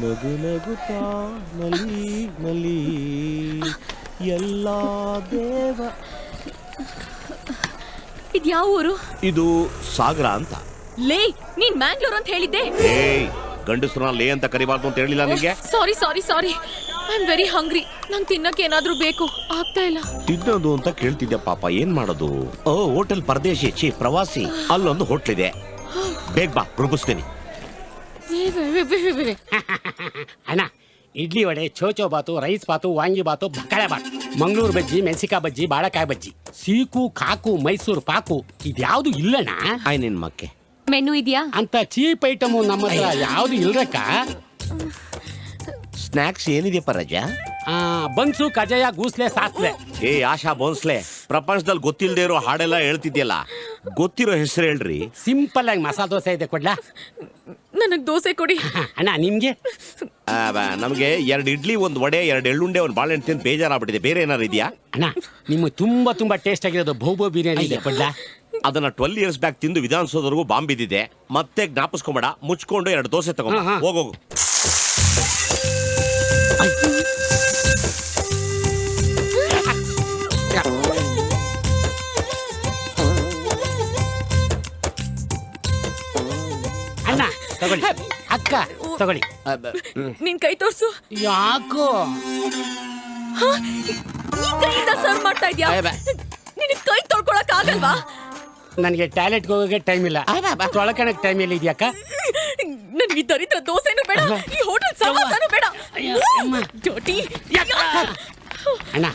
ನಗು ನಗುತ್ತಾ ನಲಿ ನಲಿ ಎಲ್ಲ ದೇವ. ಇದ್ಯಾವ ಊರು? ಇದು ಸಾಗರ ಅಂತ. ಲೇ, ನೀನ್ ಮ್ಯಾಂಗ್ಳೂರ್ ಅಂತ ಹೇಳಿದ್ದೆ. ಏಯ್, ಗಂಡಸ್ರನ್ನ ಲೇ ಅಂತ ಕರಿಬಾರ್ದು ಅಂತ ಹೇಳಿಲ್ಲ ನಿಮಗೆ? ಸಾರಿ ಸಾರಿ ಸಾರಿ, ಐ ಆಮ್ ವೆರಿ ಹಂಗ್ರಿ. ನಂಗೆ ತಿನ್ನಕ್ಕೆ ಏನಾದ್ರೂ ಬೇಕು, ಆಗ್ತಾ ಇಲ್ಲ. ತಿನ್ನೋದು ಅಂತ ಕೇಳ್ತಿದ್ದೆ ಪಾಪ, ಏನ್ ಮಾಡೋದು? ಓ, ಹೋಟೆಲ್ ಪರದೇಶಿ ಪ್ರವಾಸಿ, ಅಲ್ಲೊಂದು ಹೋಟ್ಲಿದೆ. ಬೇಗ ಬಾ, ರುಬಿಸ್ತೀನಿ. ಅಣ್ಣ, ಇಡ್ಲಿ ವಡೆ, ಚೋಚೋ ಬಾತು, ರೈಸ್ ಬಾತು, ವಾಂಗಿ ಬಾತು, ಬಕ್ಕಳೆ ಬಾತು, ಮಂಗಳೂರು ಬಜ್ಜಿ, ಮೆಣಸಿಕಾಯಿ ಬಜ್ಜಿ, ಬಾಳೆಕಾಯಿ ಬಜ್ಜಿ, ಸೀಕು, ಕಾಕು, ಮೈಸೂರು ಪಾಕು, ಇದ್ಯಾವುದು ಇಲ್ಲಣ್ಣ. ಆಯ್ ನಿನ್ ಮಕ್ಕೆ ಮೆನು ಇದೆಯಾ? ಅಂತ ಚೀಪ್ ಐಟಮು ನಮ್ಮ ಹತ್ರ ಯಾವ್ದು ಇಲ್ರಕ್ಕ. ಸ್ನಾಕ್ಸ್ ಏನಿದೆಯಪ್ಪ ರಜಾ? ಬನ್ಸು, ಕಜಾಯ, ಗೂಸ್ಲೆ, ಸಾಸ್ಲೆ. ಏ ಆಶಾ ಬೋನ್ಸ್ಲೆ, ಪ್ರಪಂಚದಲ್ಲಿ ಗೊತ್ತಿಲ್ಲದೆ ಇರೋ ಹಾಡೆಲ್ಲ ಹೇಳ್ತಿದ್ಯಲ್ಲ, ಗೊತ್ತಿರೋ ಹೆಸರು ಹೇಳ್ರಿ. ಸಿಂಪಲ್ ಆಗಿ ಮಸಾಲೆ ದೋಸೆ ಇದೆ, ಕೊಡ್ಲಾ? ನನಗ್ ದೋಸೆ ಕೊಡಿ. ಅಣ್ಣ ನಿಮ್ಗೆ? ನಮಗೆ 2 ಇಡ್ಲಿ, 1 ವಡೆ, 2 ಎಳ್ಳುಂಡೆ, 1 ಬಾಳೆಹಣ್ಣು ತಿಂದು ಬೇಜಾರಾಗ್ಬಿಟ್ಟಿದೆ. ಬೇರೆ ಏನಾರು ಇದೆಯಾ? ಅಣ್ಣ, ನಿಮ್ಗೆ ತುಂಬಾ ಟೇಸ್ಟ್ ಆಗಿರೋದು ಬಹುಬೋ ಬಿರಿಯಾನಿ ಇದೆ, ಕೊಡ್ಲಾ? ಅದನ್ನ 12 ಇಯರ್ಸ್ ಬ್ಯಾಕ್ ತಿಂದು ವಿಧಾನಸೌಧವರೆಗೂ ಬಾಂಬ್ ಬಿದ್ದಿದೆ. ಮತ್ತೆ ಜ್ಞಾಪಿಸ್ಕೊಂಬೇಡ, ಮುಚ್ಕೊಂಡು 2 ದೋಸೆ ತಗೊಂಡು ಹೋಗೋಗು. ಅಣ್ಣ ತಗೊಳ್ಳಿ, ಅಕ್ಕ ತಗೊಳ್ಳಿ. ನಿನ್ ಕೈ ತೋರ್ಸು. ಯಾಕೋ ಈ ಕೈಯಿಂದ ಸರ್ವ್ ಮಾಡ್ತಾ ಇದ್ಯಾ? ನಿನ್ ಕೈ ತೊಳ್ಕೊಳಕ್ ಆಗಲ್ವಾ? ನನಗೆ ಟಾಯ್ಲೆಟ್ಗೆ ಹೋಗೋಕೆ ಟೈಮ್ ಇಲ್ಲ, ತೊಳ್ಕೊಳಕ್ ಟೈಮ್ ಇಲ್ಲ. ಇದೆಯಾಕ? ನನಗೆ ದರಿದ್ರ ದೋಸೆನೂ ಬೇಡ, ಈ ಹೋಟೆಲ್ ಸಮಾಧಾನ ಬೇಡ. ಜೋಟಿ ಅಣ್ಣ,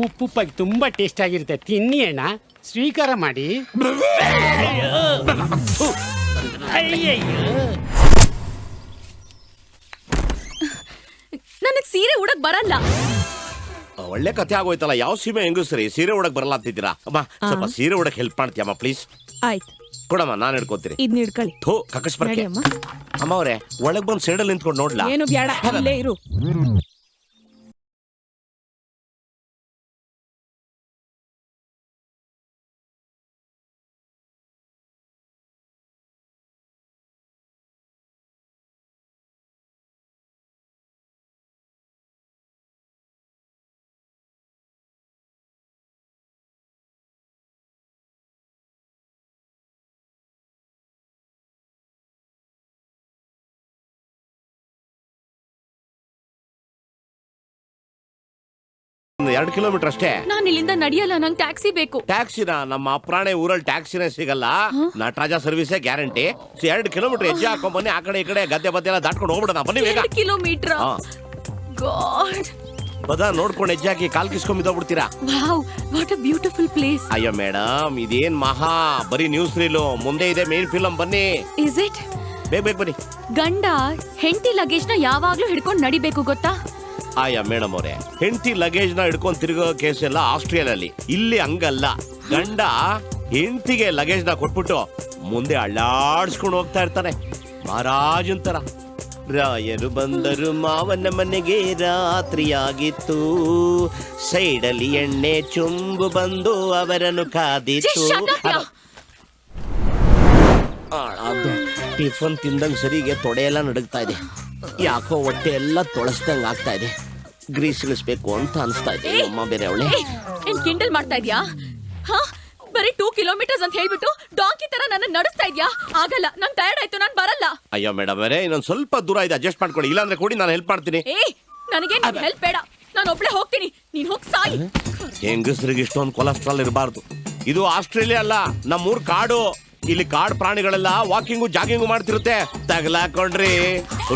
ಉಪ್ಪುಪ್ಪಾಗಿ ತುಂಬಾ ಟೇಸ್ಟ್ ಆಗಿರುತ್ತೆ, ತಿನ್ನಿ ಅಣ್ಣ. ಸ್ವೀಕಾರ ಮಾಡಿ. ನನಗ್ ಸೀರೆ ಉಡಕ್ ಬರಲ್ಲ. ಒಳ್ಳೆ ಕಥೆ ಆಗೋಯ್ತಲ್ಲ. ಯಾವ ಸೀಮೆ ಹೆಂಗಸ್ರಿ ಸೀರೆ ಉಡಕ್ ಬರಲ್ಲ ಅಂತಿದ್ದೀರಾ? ಅಮ್ಮ, ಸ್ವಲ್ಪ ಸೀರೆ ಉಡಕ್ ಹೆಲ್ಪ್ ಮಾಡ್ತೀಯಮ್ಮ ಪ್ಲೀಸ್? ಆಯ್ತು ಕೊಡಮ್ಮ, ನಾನು ಹಿಡ್ಕೋತೀನಿ. ಇದ್ನ ಹಿಡ್ಕೊಳ್ಳಿ. ಥೋ, ಕಕ್ಕಸ್ ಬರ್ಕೆ. ಅಮ್ಮ ಅವರೇ, ಒಳಗ್ ಬಂದು ಸೈಡಲ್ಲಿ ನಿಂತ್ಕೊಂಡು ನೋಡ್ಲಾ? ಏನು ಬೇಡ, ಇಲ್ಲೇ ಇರು. ಒಂದು 2 ಕಿಲೋಮೀಟರ್ ಅಷ್ಟೇ. ನಾನು ಇಲ್ಲಿಂದ ನಡೆಯಲ್ಲ, ನಂಗೆ ಟ್ಯಾಕ್ಸಿ ಬೇಕು. ಟ್ಯಾಕ್ಸಿನ? ನಮ್ಮ ಅಪ್ರಾಣೆ ಊರಲ್ಲಿ ಟ್ಯಾಕ್ಸಿನೇ ಸಿಗಲ್ಲ. ನಟರಾಜ ಸರ್ವಿಸೇ ಗ್ಯಾರಂಟಿ. 2 ಕಿಲೋಮೀಟರ್ ಹೆಜ್ಜೆ ಹಾಕೊಂಡ್ ಬನ್ನಿ. ಆ ಕಡೆ ಈ ಕಡೆ ಗದ್ದೆ ಬದ್ದೆ ಎಲ್ಲ ದಾಟ್ಕೊಂಡು ಹೋಗ್ಬಿಡೋಣ. ಬನ್ನಿ ಬೇಗ. 2 ಕಿಲೋಮೀಟರ್? ಗಾಡ್, ಬದ ನೋಡ್ಕೊಂಡು ಹೆಜ್ಜೆ ಹಾಕಿ ಕಾಲ್ ಕಿಸ್ಕೊಂಡ್ಬಿದ್ದೋಗ್ಬಿಡ್ತೀರಾ. Wow, what a beautiful place. ಅಯ್ಯೋ ಮೇಡಮ್, ಇದೇನ್ ಮಹಾ ಬರೀ ನ್ಯೂಸ್ ರೀಲು, ಮುಂದೆ ಇದೆ ಮೇನ್ ಫಿಲಂ. ಬನ್ನಿ. Is it? ಬೇಗ ಬೇಗ ಬನ್ನಿ. ಗಂಡ ಹೆಂಡತಿ ಲಗೇಜ್ ನ ಯಾವಾಗ್ಲೂ ಹಿಡ್ಕೊಂಡು ನಡಿಬೇಕು, ಗೊತ್ತಾ? ಆಯಾ ಮೇಡಮ್ ಅವರೇ, ಹೆಂಡತಿ ಲಗೇಜ್ ನ ಹಿಡ್ಕೊಂಡು ತಿರುಗೋ ಕೇಸ್ ಎಲ್ಲ ಆಸ್ಟ್ರೇಲಿಯಲ್ಲಿ. ಇಲ್ಲಿ ಹಂಗಲ್ಲ. ಗಂಡ ಹೆಂಡತಿಗೆ ಲಗೇಜ್ ನ ಕೊಟ್ಬಿಟ್ಟು ಮುಂದೆ ಅಳ್ಳಾಡ್ಸ್ಕೊಂಡು ಹೋಗ್ತಾ ಇರ್ತಾನೆ, ಮಹಾರಾಜನ್ ತರ. ರಾಯರು ಬಂದರು ಮಾವನ ಮನೆಗೆ, ರಾತ್ರಿಯಾಗಿತ್ತು, ಸೈಡಲ್ಲಿ ಎಣ್ಣೆ ಚುಂಬು ಬಂದು ಅವರನ್ನು ಕಾದಿತ್ತು. ಟಿಫನ್ ತಿಂದಂಗ್ ಸರಿಗೆ ತೊಡೆ ಎಲ್ಲ ನಡುಗ್ತಾ ಇದೆ. ಯಾಕೋ ಹೊಟ್ಟೆ ಎಲ್ಲ ತೊಳಸ್ದಂಗ್ ಆಗ್ತಾ ಇದೆ. ಗ್ರೀಸ್ ಇಳಿಸ್ಬೇಕು ಅಂತ ಅನ್ಸ್ತಾ ಇದೆ. ಅಮ್ಮ ಬೇರೆ ಅವಳೆ ಏನ್ ಕಿಂಡಲ್ ಮಾಡ್ತಾ ಇದ್ಯಾ? ಬರೀ 2 ಕಿಲೋಮೀಟರ್ಸ್ ಅಂತ ಹೇಳ್ಬಿಟ್ಟು ಡಾಂಕಿ ತರ ನನ್ನ ನಡೆಸ್ತಾ ಇದ್ಯಾ? ಆಗಲ್ಲ, ನಂಗೆ ಟಯರ್ಡ್ ಆಯ್ತು, ನಾನು ಬರಲ್ಲ. ಅಯ್ಯೋ ಮೇಡಮ್ ಅವರೇ, ಇನ್ನೊಂದ್ ಸ್ವಲ್ಪ ದೂರ ಇದೆ, ಅಡ್ಜಸ್ಟ್ ಮಾಡ್ಕೊಳ್ಳಿ. ಇಲ್ಲಾಂದ್ರೆ ಕೊಡಿ, ನಾನು ಹೆಲ್ಪ್ ಮಾಡ್ತೀನಿ. ನನಗೆ ಹೆಲ್ಪ್ ಬೇಡ, ನಾನು ಒಬ್ಳೆ ಹೋಗ್ತೀನಿ, ನೀನ್ ಹೋಗ್ ಸಾಯಿ. ಹೆಂಗಸ್ರಿಗೆ ಇಷ್ಟೊಂದು ಕೊಲೆಸ್ಟ್ರಾಲ್ ಇರಬಾರ್ದು. ಇದು ಆಸ್ಟ್ರೇಲಿಯಾ ಅಲ್ಲ, ನಮ್ಮೂರ್ ಕಾಡು. ಇಲ್ಲಿ ಕಾಡು ಪ್ರಾಣಿಗಳೆಲ್ಲ ವಾಕಿಂಗು ಜಾಗಿಂಗು ಮಾಡ್ತಿರುತ್ತೆ. ತಗಲಾಕೊಂಡ್ರಿ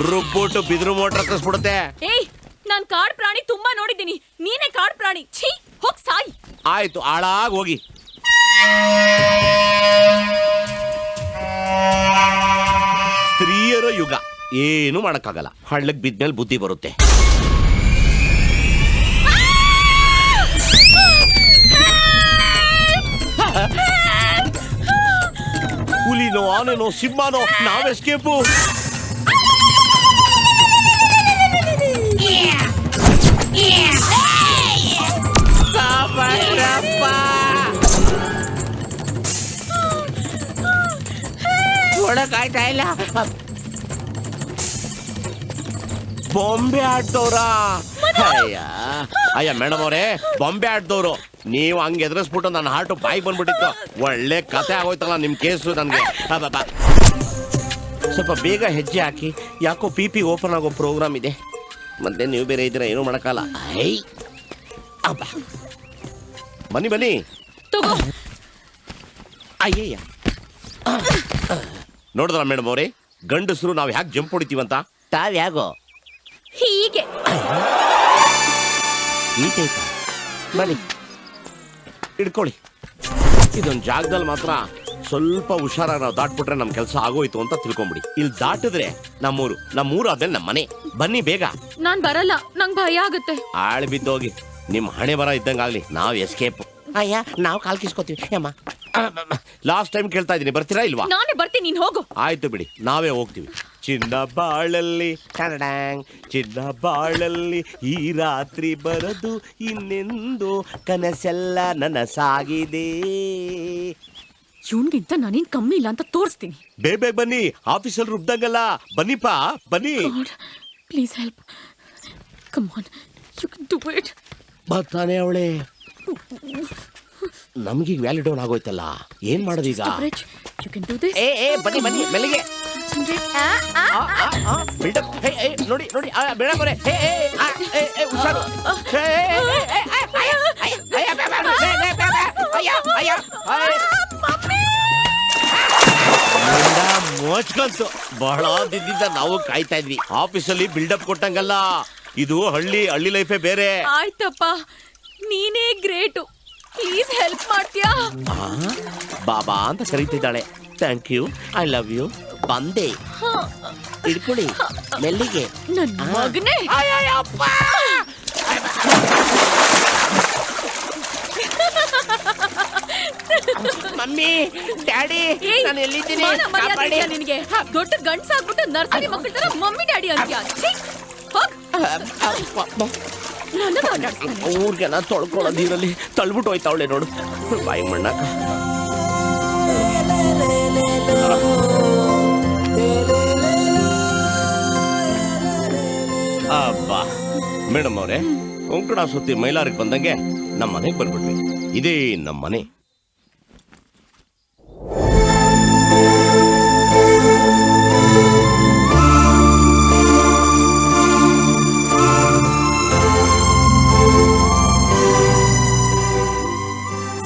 ರುಬ್ಬಿಟ್ಟು ಬಿದ್ರು ಮೋಟ್ರ್ ಕಸ್ಬಿಡುತ್ತೆ. ನಾನ್ ಕಾಡ್ ಪ್ರಾಣಿ ತುಂಬಾ ನೋಡಿದ್ದೀನಿ, ನೀನೇ ಕಾಡ್ ಪ್ರಾಣಿ. ಛೀ, ಹೋಗ್ ಸಾಯಿ. ಆಯ್ತು, ಹಾಳಾಗ್ ಹೋಗಿ. ಸ್ತ್ರೀಯರ ಯುಗ, ಏನು ಮಾಡಕ್ಕಾಗಲ್ಲ. ಹಳ್ಳಕ್ ಬಿದ್ಮೇಲೆ ಬುದ್ಧಿ ಬರುತ್ತೆ. ಹುಲಿನೋ, ಆನೆನೋ, ಸಿಂಹನೋ, ನಾವ್ ಎಸ್ಕೇಪು. ಒಳಗಾಯ್ತಾ ಇಲ್ಲ. ಬೊಂಬೆ ಆಡ್ದವ್ರ? ಅಯ್ಯ ಮೇಡಮ್ ಅವರೇ, ಬೊಂಬೆ ಆಡ್ದವ್ರು. ನೀವು ಹಂಗೆ ಎದುರಿಸ್ಬಿಟ್ಟು ನನ್ನ ಹಾರ್ಟ್ ಬಾಯಿಗೆ ಬಂದ್ಬಿಟ್ಟಿತ್ತು. ಒಳ್ಳೆ ಕತೆ ಆಗೋಯ್ತಲ್ಲ ನಿಮ್ ಕೇಸು ನನ್ಗೆ. ಸ್ವಲ್ಪ ಬೇಗ ಹೆಜ್ಜೆ ಹಾಕಿ, ಯಾಕೋ ಪಿ ಓಪನ್ ಆಗೋ ಪ್ರೋಗ್ರಾಮ್ ಇದೆ. ಮತ್ತೆ ನೀವು ಬೇರೆ ಇದ್ದೀರಾ, ಏನೂ ಮಾಡಕ್ಕಲ್ಲ. ಬನ್ನಿ ಬನ್ನಿ. ಅಯ್ಯಯ್ಯ, ನೋಡಿದ್ರ ಮೇಡಮ್ ಅವರೇ, ಗಂಡಸರು ನಾವ್ ಹ್ಯಾಕ್ ಜಂಪ್ ಹೊಡಿತೀವಂತ? ತಾವ್ ಯಾಗೋ ಹೀಗೆ ಬನ್ನಿ ಹಿಡ್ಕೊಳ್ಳಿ. ಇದೊಂದು ಜಾಗದಲ್ಲಿ ಮಾತ್ರ ಸ್ವಲ್ಪ ಹುಷಾರಾಗಿ ನಾವು ದಾಟ್ಬಿಟ್ರೆ ನಮ್ ಕೆಲಸ ಆಗೋಯ್ತು ಅಂತ ತಿಳ್ಕೊಂಬಿಡಿ. ಇಲ್ಲಿ ದಾಟಿದ್ರೆ ನಮ್ಮೂರು ಆದ್ಮೇಲೆ ನಮ್ಮ ಮನೆ. ಬನ್ನಿ ಬೇಗ. ನಾನ್ ಬರಲ್ಲ, ನಂಗ್ ಭಯ ಆಗುತ್ತೆ. ಆಳ್ ಬಿದ್ದೋಗಿ, ನಿಮ್ ಹಣೆ ಬರ ಇದ್ದಂಗಾಗ್ಲಿ, ನಾವ್ ಎಸ್ಕೇಪ್. ಅಯ್ಯ, ನಾವು ಕಾಲ್ ಕಿಸ್ಕೋತೀವಿ ಅಮ್ಮ. ಲಾಸ್ಟ್ ಟೈಮ್ ಕೇಳ್ತಾ ಇದೀನಿ, ಬರ್ತೀರಾ ಇಲ್ವಾ? ನಾನೇ ಬರ್ತೀನಿ, ನೀನ್ ಹೋಗು. ಆಯ್ತು ಬಿಡಿ, ನಾವೇ ಹೋಗ್ತೀವಿ. ಚಿನ್ನ ಬಾಳಲ್ಲಿ ಕನ್ನಡಾಂಗ್, ಚಿನ್ನ ಬಾಳಲ್ಲಿ ಈ ರಾತ್ರಿ ಬರದು ಇನ್ನೆಂದು ಕನಸೆಲ್ಲ ನನಸಾಗಿದೆ. ಇವನ್ಗಿಂತ ನಾನೇನ್ ಕಮ್ಮಿ ಇಲ್ಲ ಅಂತ ತೋರಿಸ್ತೀನಿ. ಬೇಗ ಬನ್ನಿ, ಆಫೀಸಲ್ಲಿ ರುಬ್ದಂಗಲ್ಲ. ಬನ್ನಿಪ್ಪ ಬನ್ನಿ. Please help. Come on, you can do it. ಬರ್ತಾನೆ ಅವಳೆ. ನಮ್ಗೀಗ ವ್ಯಾಲಿ ಡೌನ್ ಆಗೋಯ್ತಲ್ಲ, ಏನ್ ಮಾಡೋದೀಗ? You can do this. ಬನ್ನಿ ಬನ್ನಿ ಮೆಲ್ಲಿಗೆ. ನೋಡಿ ನೋಡಿ ಮೇಡಮ್ ಅವರೇ, ಹುಷಾರು. ಮೋಚ್ಕಂತು. ಬಹಳ ದಿನದಿಂದ ನಾವು ಕಾಯ್ತಾ ಇದ್ವಿ. ಆಫೀಸಲ್ಲಿ ಬಿಲ್ಡಪ್ ಕೊಟ್ಟಂಗಲ್ಲ, ಇದು ಹಳ್ಳಿ ಲೈಫೇ ಬೇರೆ. ಆಯ್ತಪ್ಪ, ನೀನೇ ಗ್ರೇಟು. ಪ್ಲೀಸ್ ಹೆಲ್ಪ್ ಮಾಡ್ತೀಯಾ? ಬಾಬಾ ಅಂತ ಕರೀತಿದ್ದಾಳೆ. Thank you, I love you. ಬಂದೆ, ಇಡ್ಕೊಳ್ಳಿ ಮೆಲ್ಲಿಗೆ. ನನ್ನ ಮಗನೇ. ಮಮ್ಮಿ, ಡ್ಯಾಡಿ, ನಾನು ಎಲ್ಲಿದ್ದೀನಿ? ನಿನಗೆ ದೊಡ್ಡ ಗಂಡ್ಸಾಗ್ಬಿಟ್ಟು ನರ್ಸರಿ ಮಕ್ಕಳ ತರ ಮಮ್ಮಿ ಡ್ಯಾಡಿ ಅಂತ್ಯಾ? ಊರ್ಗೆಲ್ಲ ತೊಳ್ಕೊಳ್ಳೋ ನೀರಲ್ಲಿ ತಳ್ಬಿಟ್ಟು ಹೋಯ್ತಾವಳೆ ನೋಡು. ಬಾಯಿ ಮಣ್ಣಾಕ. ಅಬ್ಬಾ ಮೇಡಮ್ ಅವರೇ, ಕೊಂಕಣ ಸುತ್ತಿ ಮೈಲಾರಿಗೆ ಬಂದಂಗೆ ನಮ್ಮ ಮನೆಗೆ ಬಂದ್ಬಿಟ್ವಿ. ಇದೇ ನಮ್ಮ ಮನೆ.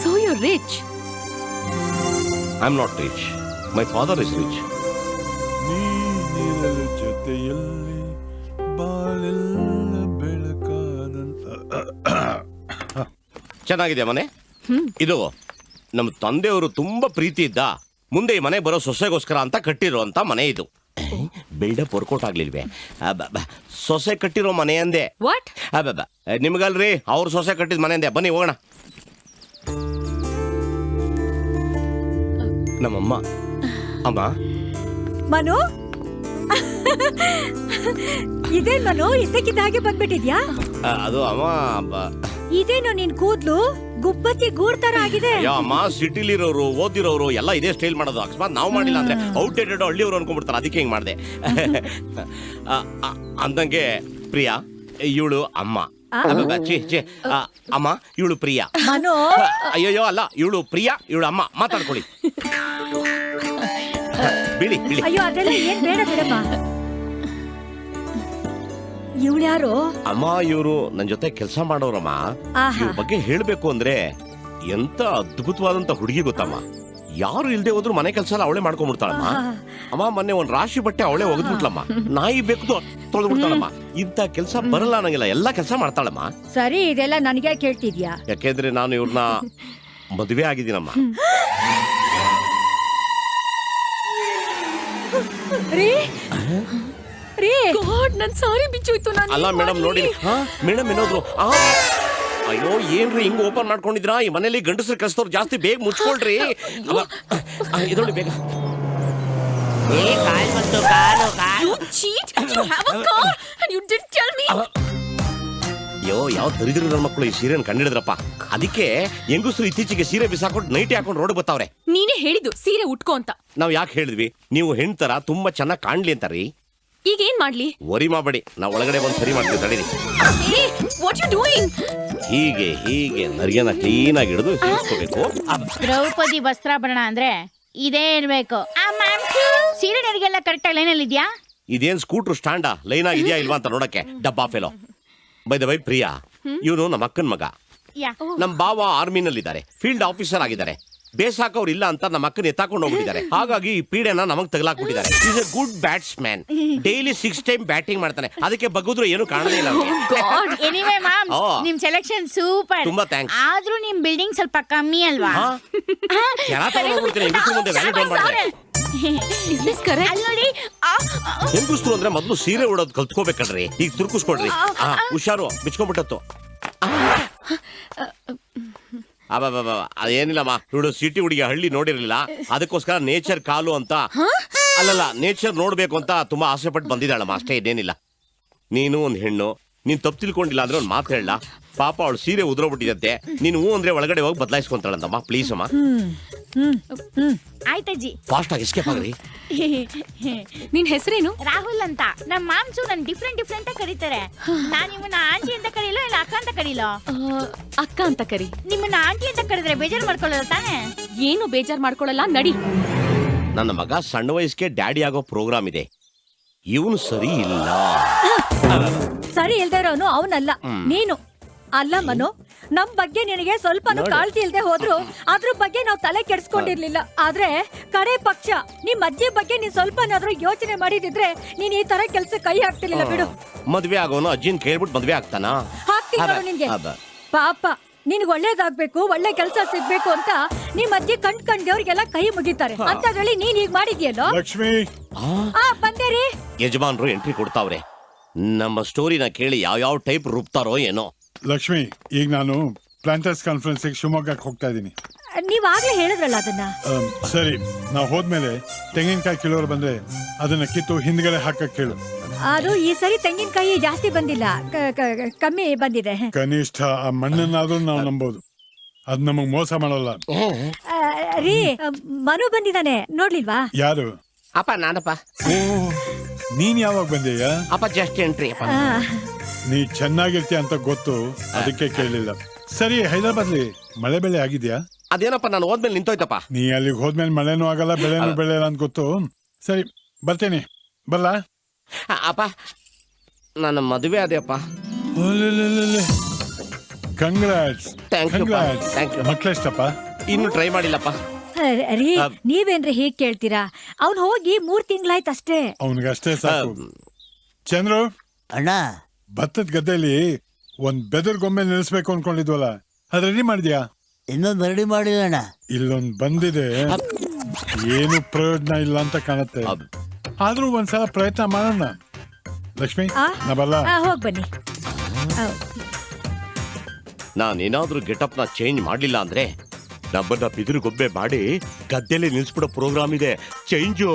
So you're rich. I'm not rich. My father is rich. ನೀನಿರಲು ಜೊತೆಯಲ್ಲಿ ಬಾಳೆಲ್ಲ ಬೆಳಕಾದಂತ. ಚೆನ್ನಾಗಿದೆ ಮನೆ. ಇದು ನಮ್ಮ ತಂದೆಯವರು ತುಂಬಾ ಪ್ರೀತಿ ಇದ್ದ ಮುಂದೆ ಈ ಮನೆ ಬರೋ ಸೊಸೆಗೋಸ್ಕರ ಅಂತ ಕಟ್ಟಿರೋ ಅಂತ ಮನೆ ಇದು. ಬಿಲ್ಡಪ್ ವರ್ಕೌಟ್ ಆಗ್ಲಿಲ್ವೇ? ಸೊಸೆ ಕಟ್ಟಿರೋ ಮನೆ ಅಂದೆ. ವಾಟ್? ನಿಮ್ಗಲ್ರಿ, ಅವ್ರ ಸೊಸೆ ಕಟ್ಟಿದ ಮನೆ ಅಂದೆ. ಬನ್ನಿ ಹೋಗೋಣ. ನಮ್ಮಮ್ಮ. ಅಮ್ಮ. ಮನು, ಇದೇನ್ ಮನು ಇದ್ದಕ್ಕಿದ್ದ ಹಾಗೆ ಬಂದ್ಬಿಟ್ಟಿದ್ಯಾ? ಅದು ಅಮ್ಮ, ಇದೇನು ನಿನ್ ಕೂದ್ಲು ಗುಬ್ಬತ್ತಿ ಗೂಡ್ ತರ ಆಗಿದೆ. ಅಮ್ಮ, ಸಿಟಿಲಿರೋರು ಓದಿರೋರು ಎಲ್ಲ ಇದೇ ಸ್ಟೈಲ್ ಮಾಡೋದು. ಅಕಸ್ಮಾತ್ ನಾವು ಮಾಡಿಲ್ಲ ಅಂದ್ರೆ ಔಟ್ಡೇಟೆಡ್ ಹಳ್ಳಿಯವರು ಅನ್ಕೊಂಡ್ಬಿಡ್ತಾರೆ. ಅದಕ್ಕೆ ಹಿಂಗ್ ಮಾಡಿದೆ. ಅಂದಂಗೆ ಪ್ರಿಯಾ, ಇವಳು ಅಮ್ಮ. ಅಮ್ಮ, ಇವಳು ಪ್ರಿಯಾ. ಮನು, ಅಯ್ಯೋ ಅಲ್ಲ, ಇವಳು ಪ್ರಿಯಾ, ಇವಳು ಅಮ್ಮ. ಮಾತಾಡ್ಕೊಳ್ಳಿ. ಬಿಳಿ ಬಿಳಿ. ಅಯ್ಯೋ ಅದೆಲ್ಲ ಏನ್ ಬೇಡ ಬಿಡಮ್ಮ. ಇವಳು ಯಾರು? ಅಮ್ಮ, ಇವರು ನನ್ನ ಜೊತೆ ಕೆಲಸ ಮಾಡೋರಮ್ಮ. ಇವ್ರ ಬಗ್ಗೆ ಹೇಳ್ಬೇಕು ಅಂದ್ರೆ ಎಂತ ಅದ್ಭುತವಾದಂತ ಹುಡುಗಿ ಗೊತ್ತಮ್ಮ. ಯಾರು ಇಲ್ದೆ ಹೋದ್ರು ಮನೆ ಕೆಲಸ ಎಲ್ಲ ಅವಳೇ ಮಾಡ್ಕೊಂಡ್ಬಿಡ್ತಾಳಮ್ಮ. ಅಮ್ಮ, ಮೊನ್ನೆ ಒಂದ್ ರಾಶಿ ಬಟ್ಟೆ ಅವಳೇ ಒಗೆದ್ಬಿಟ್ಲಮ್ಮ. ನಾಯಿ ಬೇಕು ತೊಳೆದ್ಬಿಡ್ತಾಳಮ್ಮ. ಇಂತ ಕೆಲಸ ಬರಲ್ಲ ನಂಗಿಲ್ಲ, ಎಲ್ಲಾ ಕೆಲಸ ಮಾಡ್ತಾಳಮ್ಮ. ಸರಿ, ಇದೆಲ್ಲ ನನಗೆ ಕೇಳ್ತಿದ್ಯಾ? ಯಾಕೆಂದ್ರೆ ನಾನು ಇವ್ರನ್ನ ಮದುವೆ ಆಗಿದ್ದೀನಮ್ಮ. ರೀ ರೀ, ಗಾಡ್, ನನ್ ಸಾರಿ ಬಿಚ್ಚೋಯ್ತು. ನಾನು ಅಲ್ಲ ಮೇಡಮ್, ನೋಡಿ ಮೇಡಮ್ ಏನಾದ್ರು. ಅಯ್ಯೋ, ಏನ್ರಿ ಹಿಂಗ್ ಓಪನ್ ಮಾಡ್ಕೊಂಡಿದ್ರಾ? ಈ ಮನೇಲಿ ಗಂಡಸರು ಕಳಿಸ್ತವ್ರು ಜಾಸ್ತಿ. ಬೇಗ ಮುಚ್ಕೊಳ್ರಿ. ಇದೊಳ್ಳಿ ಬೇಗ. You cheat! You have a car and you didn't tell me. ಅಯ್ಯೋ, ಯಾವ ದರಿದ್ರ ನನ್ನ ಮಕ್ಕಳು ಈ ಸೀರೆನ ಕಂಡಿಡಿದ್ರಪ್ಪ. ಅದಕ್ಕೆ ಹೆಂಗಸರು ಇತ್ತೀಚೆಗೆ ಸೀರೆ ಬಿಸಾಕೊಂಡು ನೈಟಿ ಹಾಕೊಂಡು ರೋಡ್ ಬರ್ತಾವ್ರೆ. ನೀನೇ ಹೇಳಿದ್ದು ಸೀರೆ ಉಟ್ಕೋ ಅಂತ. ನಾವ್ ಯಾಕೆ ಹೇಳಿದ್ವಿ? ನೀವು ಹೆಣ್ತರ ತುಂಬಾ ಚೆನ್ನಾಗಿ ಕಾಣ್ಲಿ ಅಂತಾರಿ. ಈಗ ಏನ್ ಮಾಡ್ಲಿ? ವರಿ ಮಾಡಬೇಡಿ, ನಾವು ಒಳಗಡೆ ಬಂದು ಸರಿ ಮಾಡ್ತೀವಿ ತಡೀರಿ. What you doing? ಹೀಗೆ ನರಿಗೆನ ಕ್ಲೀನ್ ಆಗಿ ಹಿಡಿದು ಸೇರಿಸ್ಕೋಬೇಕು. ದ್ರೌಪದಿ ವಸ್ತ್ರಾಭರಣ ಅಂದ್ರೆ ಇದೇ ಇರ್ಬೇಕು. ಸೀರೆ ನಡಿಗೆಲ್ಲ ಕರೆಕ್ಟ್ ಆಗಿ ಲೈನಲ್ಲಿ ಇದ್ಯಾ? ಇದೇನ್ ಸ್ಕೂಟ್ರು ಸ್ಟ್ಯಾಂಡಾ ಲೈನ್ ಆಗಿದ್ಯಾ ಇಲ್ವಾ ಅಂತ ನೋಡಕ್ಕೆ. ಡಬ್ಬಾ fellow. By the way Priya, ಇವನು ನಮ್ಮ ಅಕ್ಕನ ಮಗ. ಯಾ ನಮ್ಮ ಬಾವ ಆರ್ಮಿನಲ್ಲಿದ್ದಾರೆ, ಫೀಲ್ಡ್ ಆಫೀಸರ್ ಆಗಿದ್ದಾರೆ. ಬೇಸಾಕವ್ರು ಇಲ್ಲ ಅಂತ ನಮ್ಮ ಅಕ್ಕನ ಎತ್ತಾಕೊಂಡು ಹೋಗ್ಬಿಟ್ಟಿದ್ದಾರೆ. ಹಾಗಾಗಿ ಈ ಪೀಡೆನ ನಮಗ್ ತಗಲಾಕ್ಬಿಟ್ಟಿದ್ದಾರೆ. Is a good batsman. Daily 6 time batting ಮಾಡ್ತಾನೆ. ಅದಕ್ಕೆ ಬಗ್ಗಿದ್ರು ಏನು ಕಾಣದೇ ಇಲ್ಲ ಅವ್ನಿಗೆ. ಎನಿವೇ ಮ್ಯಾಮ್, ಓ. ನಿಮ್ ಸೆಲೆಕ್ಷನ್ ಸೂಪರ್. ತುಂಬಾ thanks. ಆದ್ರೂ ನಿಮ್ ಬಿಲ್ಡಿಂಗ್ ಸ್ವಲ್ಪ ಕಮ್ಮಿ ಅಲ್ವಾ? ಹಾ? ಕೆಲ ತಗೊಂಡೋಗ್ಬಿಡ್ತೀನಿ, ಹೆಂಗಸ್ರು ಮುಂದೆ ವ್ಯಾಲ್ಯೂ ಡೌನ್ ಮಾಡಿದ್ರೆ. Is this correct? ಅಲ್ಲಿ ನೋಡಿ. ಹೆಂಗಸ್ರು ಅಂದ್ರೆ ಮೊದ್ಲು ಸೀರೆ ಉಡೋದು ಕಲ್ತ್ಕೋಬೇಕಲ್ರಿ. ಈಗ ತುರ್ಕಿಸ್ಕೊಡ್ರಿ. ಹುಷಾರು, ಬಿಚ್ಕೊಂಡ್ಬಿಟ್ಟತ್ತು. ಅದೇನಿಲ್ಲಮ್ಮ, ಇವಳು ಸಿಟಿ ಹುಡುಗಿ, ಹಳ್ಳಿ ನೋಡಿರ್ಲಿಲ್ಲ, ಅದಕ್ಕೋಸ್ಕರ ನೇಚರ್ ಕಾಲು ಅಂತ. ಅಲ್ಲಲ್ಲ, ನೇಚರ್ ನೋಡ್ಬೇಕು ಅಂತ ತುಂಬಾ ಆಸೆ ಪಟ್ಟು ಬಂದಿದ್ದಾಳಮ್ಮ, ಅಷ್ಟೇ, ಇನ್ನೇನಿಲ್ಲ. ನೀನು ಒಂದ್ ಹೆಣ್ಣು, ನೀನ್ ತಪ್ಪು ತಿಳ್ಕೊಂಡಿಲ್ಲ ಅಂದ್ರೆ ಒಂದ್ ಮಾತು ಹೇಳ. ಪಾಪ ಅವಳು ಸೀರೆ ಉದ್ರೋಗ್ಬಿಟ್ಟಿದಂತೆ, ನೀನು ಹೂ ಅಂದ್ರೆ ಒಳಗಡೆ ಹೋಗಿ ಬದಲಾಯಿಸ್ಕೊಂತಾಳಂತಮ್ಮ. ಪ್ಲೀಸ್ ಅಮ್ಮ. ಆಯ್ತಜ್ಜಿ. ಫಾಸ್ಟ್ ಆಗಿ ಎಸ್ಕೇಪ್ ಆಗ್ರಿ. ನಿನ್ ಹೆಸರೇನು? ರಾಹುಲ್ ಅಂತ. ನಮ್ ಮಾಮ್ಸು ನನ್ ಡಿಫ್ರೆಂಟ್ ಆಗಿ ಕರೀತಾರೆ. ನಾನ್ ನಿಮ್ಮನ್ನ ಆಂಟಿ ಅಂತ ಕರೀಲೋ ಇಲ್ಲ ಅಕ್ಕ ಅಂತ ಕರೀಲೋ? ಅಕ್ಕ ಅಂತ ಕರಿ. ನಿಮ್ಮನ್ನ ಆಂಟಿ ಅಂತ ಕರೆದ್ರೆ ಬೇಜಾರ್ ಮಾಡ್ಕೊಳ್ಳೋದು ತಾನೇ? ಏನು ಬೇಜಾರ್ ಮಾಡ್ಕೊಳಲ್ಲ, ನಡಿ. ನನ್ನ ಮಗ ಸಣ್ಣ ವಯಸ್ಸಿಗೆ ಡ್ಯಾಡಿ ಆಗೋ ಪ್ರೋಗ್ರಾಮ್ ಇದೆ. ಇವನು ಸರಿ ಇಲ್ಲ. ಸರಿ ಇಲ್ದೇ ಇರೋನು ಅವನಲ್ಲ, ನೀನು. ಅಲ್ಲ ಮನು, ನಮ್ ಬಗ್ಗೆ ನಿನಗೆ ಸ್ವಲ್ಪನೂ ಕಾಳಜಿ ಇಲ್ದೆ ಹೋದ್ರು ಅದ್ರ ಬಗ್ಗೆ ನಾವು ತಲೆ ಕೆಡ್ಸ್ಕೊಂಡಿರ್ಲಿಲ್ಲ. ಆದ್ರೆ ಕಡೆ ಪಕ್ಷ ನಿಮ್ ಅಜ್ಜಿ ಬಗ್ಗೆ ನೀನ್ ಸ್ವಲ್ಪನಾದ್ರೂ ಯೋಚನೆ ಮಾಡಿದಿದ್ರೆ ನೀನ್ ಈ ತರ ಕೆಲ್ಸ ಕೈ ಹಾಕ್ತಿರ್ಲಿಲ್ಲ. ಬಿಡು. ಮದ್ವೆ ಆಗೋನು ಅಜ್ಜಿನ್ ಕೇಳ್ಬಿಟ್ಟು ಮದ್ವೆ ಆಗ್ತಾನಾ? ಹಾಕ್ತೀನಿ ನೋಡು ನಿನ್ಗೆ. ಪಾಪ ನಿನ್ಗೆ ಒಳ್ಳೇದಾಗ್ಬೇಕು, ಒಳ್ಳೆ ಕೆಲ್ಸ ಸಿಗ್ಬೇಕು ಅಂತ ನಿಮ್ ಅಜ್ಜಿ ಕಂಡ್ದೇವ್ರಿಗೆಲ್ಲ ಕೈ ಮುಗಿತಾರೆ. ಅಂತದ್ರಲ್ಲಿ ನೀನ್ ಈಗ ಮಾಡಿದ್ಯಲ್ಲೋ. ಲಕ್ಷ್ಮಿ, ಬಂದೇರಿ. ಯಜಮಾನ್ರು ಎಂಟ್ರಿ ಕೊಡ್ತಾವ್ರೆ. ನಮ್ಮ ಸ್ಟೋರಿನ ಕೇಳಿ ಯಾವ ಟೈಪ್ ರೂಪ್ತಾರೋ ಏನೋ. ಲಕ್ಷ್ಮಿ, ಈಗ ನಾನು ಪ್ಲಾಂಟರ್ಸ್ ಕಾನ್ಫರೆನ್ಸ್ ಶಿವಮೊಗ್ಗಕ್ಕೆ ಹೋಗ್ತಾ ಇದ್ದೀನಿ. ನೀವಾಗ್ಲೇ ಹೇಳಿದ್ರಲ್ಲ ಅದನ್ನ. ಸರಿ, ನಾವು ಹೋದ್ಮೇಲೆ ತೆಂಗಿನಕಾಯಿ ಕಿಲೋರು ಬಂದ್ರೆ ಅದನ್ನ ಕಿತ್ತು ಹಿಂದ್ಗಡೆ ಹಾಕಕ್ ಕೇಳು. ಅದು ಈ ಸರಿ ತೆಂಗಿನಕಾಯಿ ಜಾಸ್ತಿ ಬಂದಿಲ್ಲ, ಕಮ್ಮಿ ಬಂದಿದೆ. ಕನಿಷ್ಠ ಆ ಮಣ್ಣನ್ನಾದ್ರೂ ನಾವು ನಂಬೋದು. ಅದ್ ನಮಗ್ ಮೋಸ ಮಾಡಲ್ಲ. ರೀ, ಮನು ಬಂದಿದ್ದಾನೆ, ನೋಡ್ಲಿಲ್ವಾ? ಯಾರು? ಅಪ್ಪ ನಾನಪ್ಪ. ಓ, ನೀನ್ ಯಾವಾಗ ಬಂದೆಯ? ಅಪ್ಪ ಜಸ್ಟ್ ಎಂಟ್ರಿ ಅಪ್ಪ. ನೀ ಚೆನ್ನಾಗಿರ್ತೀಯ ಅಂತ ಗೊತ್ತು, ಅದಕ್ಕೆ ಕೇಳಲಿಲ್ಲ. ಸರಿ, ಹೈದರಾಬಾದ್ಲಿ ಮಳೆ ಬೆಳೆ ಆಗಿದ್ಯಾ? ಅದೇನಪ್ಪ, ನಾನು ಹೋದ್ಮೇಲೆ ನಿಂತೋಯ್ತಪ್ಪ. ನೀ ಅಲ್ಲಿಗೆ ಹೋದ್ಮೇಲೆ ಮಳೆನೂ ಆಗಲ್ಲ, ಬೆಳೆನೂ ಬೆಳೆಯಲ್ಲ ಅಂತ ಗೊತ್ತು. ಸರಿ, ಬರ್ತೇನೆ. ಬರ್ಲಾ? ಅಪ್ಪ, ನನ್ನ ಮದುವೆ ಅದೇ ಅಪ್ಪ. Congrats. Thank you, pa. Thank you. ಮಕ್ಳೆಷ್ಟಪ್ಪ? ಇನ್ನು ಟ್ರೈ ಮಾಡಿಲ್ಲಪ್ಪ. ರೀ, ನೀವೇನ್ರಿ ಹೀಗ್ ಕೇಳ್ತೀರಾ? ಅವ್ನ್ ಹೋಗಿ 3 ತಿಂಗ್ಳಾಯ್ತು ಅಷ್ಟೇ. ಅವನಿಗಷ್ಟೇ ಸಾಕು. ಚಂದ್ರು ಅಣ್ಣ, ಭತ್ತದ ಗದ್ದೆಯಲ್ಲಿ ಒಂದ್ ಬೆದರ್ ಗೊಂಬೆ ನಿಲ್ಲಿಸ್ಬೇಕು ಅನ್ಕೊಂಡಿದ್ವಲ್ಲ, ಅದ್ ರೆಡಿ ಮಾಡಿದ್ಯಾ? ಇನ್ನೊಂದು ರೆಡಿ ಮಾಡಿಲ್ಲ ಅಣ್ಣ. ಇಲ್ಲೊಂದ್ ಬಂದಿದೆ, ಏನು ಪ್ರಯೋಜನ ಇಲ್ಲ ಅಂತ ಕಾಣುತ್ತೆ. ಆದ್ರೂ ಒಂದ್ಸಲ ಪ್ರಯತ್ನ ಮಾಡೋಣ. ಲಕ್ಷ್ಮಿ, ನಾ ಬರ್ಲಾ? ಹೋಗ್ ಬನ್ನಿ. ನಾನೇನಾದ್ರೂ ಗೆಟಪ್ ನ ಚೇಂಜ್ ಮಾಡ್ಲಿಲ್ಲ ಅಂದ್ರೆ ನಮ್ಮನ್ನ ಬಿದಿರು ಗೊಂಬೆ ಮಾಡಿ ಗದ್ದೆಲೆ ನಿಲ್ಸ್ಬಿಡೋ ಪ್ರೋಗ್ರಾಮ್ ಇದೆ. ಚೇಂಜು